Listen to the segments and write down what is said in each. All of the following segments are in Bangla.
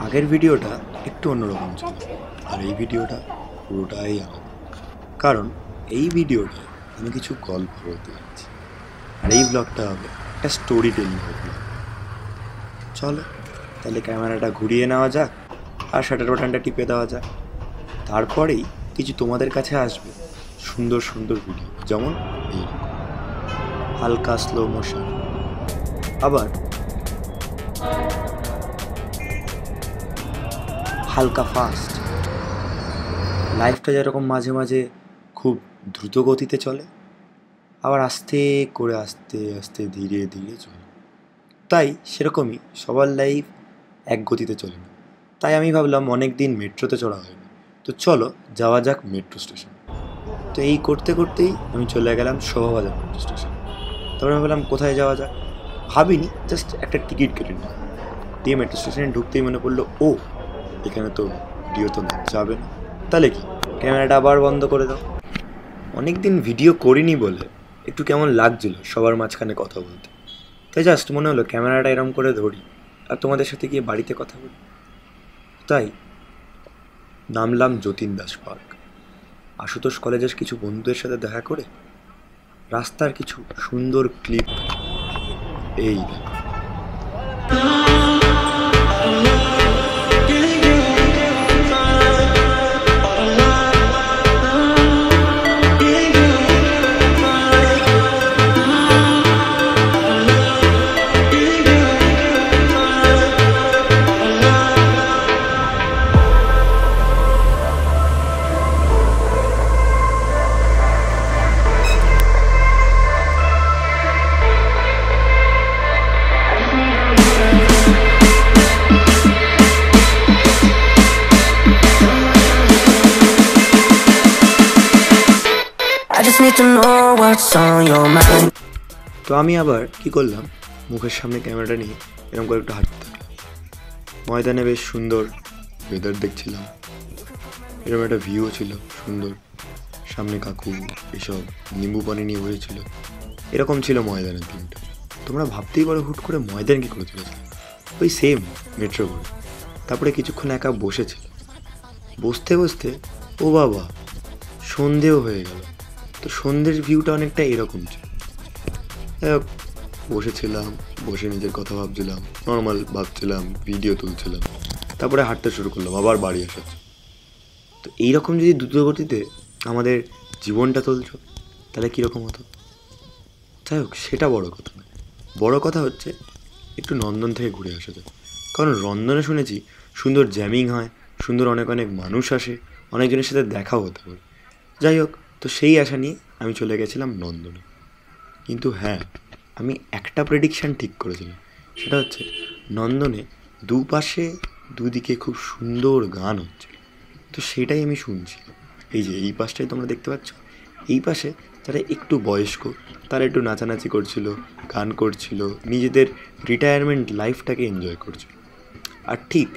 আগের ভিডিওটা একটু অন্যরকম ছিল, আর এই ভিডিওটা পুরোটাই আলাদা। কারণ এই ভিডিওটা আমি কিছু গল্প বলতে যাচ্ছি, আর এই ব্লগটা হবে একটা স্টোরি টেলিং ব্লগ। চলো তাহলে ক্যামেরাটা ঘুরিয়ে নেওয়া যাক আর শাটার বাটনটা টিপে দেওয়া যাক। তারপরেই কিছু তোমাদের কাছে আসবে সুন্দর সুন্দর ভিডিও, যেমন এইরকম হালকা স্লো মোশন, আবার হালকা ফাস্ট। লাইফটা যেরকম মাঝে মাঝে খুব দ্রুত গতিতে চলে, আবার আস্তে করে আস্তে আস্তে ধীরে ধীরে চলে। তাই সেরকমই সবার লাইফ এক গতিতে চলে না। তাই আমি ভাবলাম অনেক দিন মেট্রোতে চড়া হয়নি, তো চলো যাওয়া যাক মেট্রো স্টেশন। তো এই করতে করতেই আমি চলে গেলাম শোভাবাজার মেট্রো স্টেশন। তারপরে ভাবলাম কোথায় যাওয়া যাক, ভাবিনি, জাস্ট একটা টিকিট কেটে নিলাম। দিয়ে মেট্রো স্টেশনে ঢুকতেই মনে পড়লো, ও এখানে তো ভিডিও তো যাবে না, তাহলে কি ক্যামেরাটা আবার বন্ধ করে দাও। অনেক দিন ভিডিও করিনি বলে একটু কেমন লাগছিল সবার মাঝখানে কথা বলতে। তাই জাস্ট মনে হলো ক্যামেরাটা এরম করে ধরি আর তোমাদের সাথে গিয়ে বাড়িতে কথা বলি। তাই নামলাম যতীন দাস পার্ক। আশুতোষ কলেজের কিছু বন্ধুদের সাথে দেখা করে রাস্তার কিছু সুন্দর ক্লিপ এই দেখো। তো আমি আবার কি করলাম, মুখের সামনে ক্যামেরাটা নিয়ে এরকম করে একটু হাঁটতে থাকলাম। ময়দানে বেশ সুন্দর ওয়েদার দেখছিলাম, এরকম একটা ভিউ ছিল সুন্দর। সামনে কাকু এসব নিম্বু পানি নিয়ে বসেছিল, এরকম ছিল ময়দানের দিনটা। তোমরা ভাবতেই পারো হুট করে ময়দান কী করে চলেছে, ওই সেম মেট্রো করে। তারপরে কিছুক্ষণ একা বসেছিল, বসতে বসতে ও বাবা সন্ধেও হয়ে গেল। তো সন্ধ্যের ভিউটা অনেকটা এরকম ছিল। বসেছিলাম, বসে নিজের কথা ভাবছিলাম, নর্মাল ভাবছিলাম, ভিডিও তুলছিলাম। তারপরে হাঁটতে শুরু করলাম, আবার বাড়ি আসা। তো এইরকম যদি দ্রুতগতিতে আমাদের জীবনটা চলছো তাহলে কীরকম হতো। যাই হোক, সেটা বড় কথা নয়। বড় কথা হচ্ছে একটু নন্দন থেকে ঘুরে আসা যায়। কারণ নন্দনে শুনেছি সুন্দর জ্যামিং হয়, সুন্দর অনেক অনেক মানুষ আসে, অনেকজনের সাথে দেখাও হতে পারে। যাই হোক, তো সেই আশা নিয়ে আমি চলে গেছিলাম নন্দনে। কিন্তু হ্যাঁ, আমি একটা প্রেডিকশান ঠিক করেছিলাম, সেটা হচ্ছে নন্দনে দুপাশে দুদিকে খুব সুন্দর গান হচ্ছিল। তো সেটাই আমি শুনছিলাম। এই যে এই পাশটাই তোমরা দেখতে পাচ্ছ, এই পাশে যারা একটু বয়স্ক তারা একটু নাচানাচি করছিল, গান করছিল, নিজেদের রিটায়ারমেন্ট লাইফটাকে এনজয় করছিল। আর ঠিক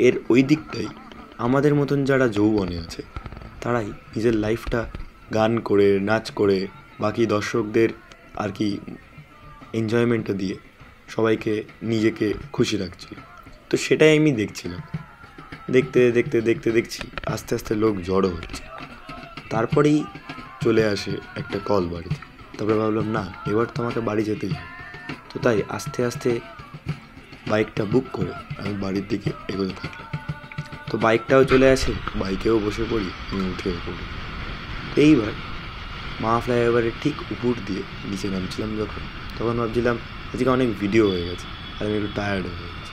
এর ওই দিকটাই আমাদের মতন যারা যৌবনে আছে তারাই নিজের লাইফটা গান করে, নাচ করে, বাকি দর্শকদের আর কি এনজয়মেন্টটা দিয়ে সবাইকে নিজেকে খুশি রাখছিল। তো সেটাই আমি দেখছিলাম। দেখতে দেখতে দেখতে দেখছি আস্তে আস্তে লোক জড়ো হচ্ছে। তারপরেই চলে আসে একটা কল বাড়িতে। তারপরে ভাবলাম না, এবার তো আমাকে বাড়ি যেতেই হবে। তো তাই আস্তে আস্তে বাইকটা বুক করে আমি বাড়ির দিকে এগোতে থাকলাম। তো বাইকটাও চলে আসে, বাইকেও বসে পড়ি, আমি উঠেও পড়ি। এইবার মা ফ্লাইওভারের ঠিক উপর দিয়ে নিচে নামছিলাম যখন, তখন ভাবছিলাম আজকে অনেক ভিডিও হয়ে গেছে আর আমি একটু টায়ার্ড হয়ে গেছি।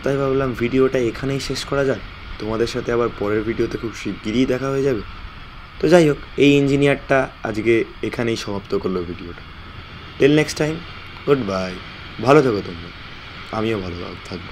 তাই ভাবলাম ভিডিওটা এখানেই শেষ করা যাক, তোমাদের সাথে আবার পরের ভিডিওতে খুব শিগগিরই দেখা হয়ে যাবে। তো যাই হোক, এই ইঞ্জিনিয়ারটা আজকে এখানেই সমাপ্ত করলো ভিডিওটা। Till next time, good bye. ভালো থেকো তোমরা, আমিও ভালো থাকবো।